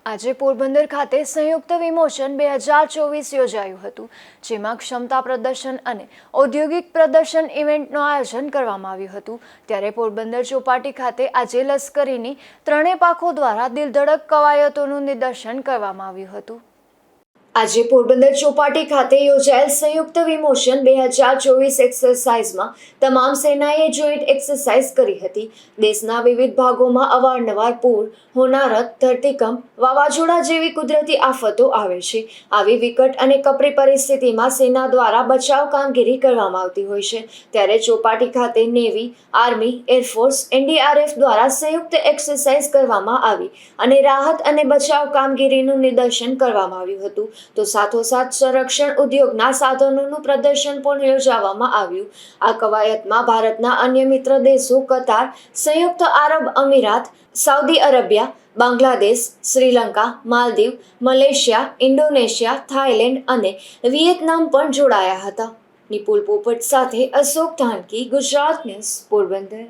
આજે પોરબંદર ખાતે સંયુક્ત વિમોચન 2024 યોજાયું હતું, જેમાં ક્ષમતા પ્રદર્શન અને ઔદ્યોગિક પ્રદર્શન ઇવેન્ટનું આયોજન કરવામાં આવ્યું હતું। ત્યારે પોરબંદર ચોપાટી ખાતે આજે લશ્કરીની ત્રણેય પાંખો દ્વારા દિલધડક કવાયતોનું નિદર્શન કરવામાં આવ્યું હતું। આજે પોરબંદર ચોપાટી ખાતે યોજાયેલ સંયુક્ત વિમોચન 2024 એક્સરસાઇઝમાં તમામ સેનાએ જોઈન્ટ એક્સરસાઇઝ કરી હતી। દેશના વિવિધ ભાગોમાં અવારનવાર પૂર, હોનારત, ધરતીકંપ, વાવાઝોડા જેવી કુદરતી આફતો આવે છે। આવી વિકટ અને કપરી પરિસ્થિતિમાં સેના દ્વારા બચાવ કામગીરી કરવામાં આવતી હોય છે। ત્યારે ચોપાટી ખાતે નેવી, આર્મી, એરફોર્સ, એનડીઆરએફ દ્વારા સંયુક્ત એક્સરસાઇઝ કરવામાં આવી અને રાહત અને બચાવ કામગીરીનું નિદર્શન કરવામાં આવ્યું હતું। તો સાથોસાથ સંરક્ષણ ઉદ્યોગના સાધનોનું પ્રદર્શન પણ યોજવામાં આવ્યું। આ કવાયતમાં ભારતના અન્ય મિત્ર દેશો કતાર, સંયુક્ત આરબ અમીરાત, Saudi Arabia, Bangladesh, Sri Lanka, Maldives, Malaysia, Indonesia, Thailand અને વિયેતનામ પણ જોડાયા હતા। નિપુલ પોપટ સાથે અશોક ધાનકી, ગુજરાત ન્યૂઝ, પોરબંદર।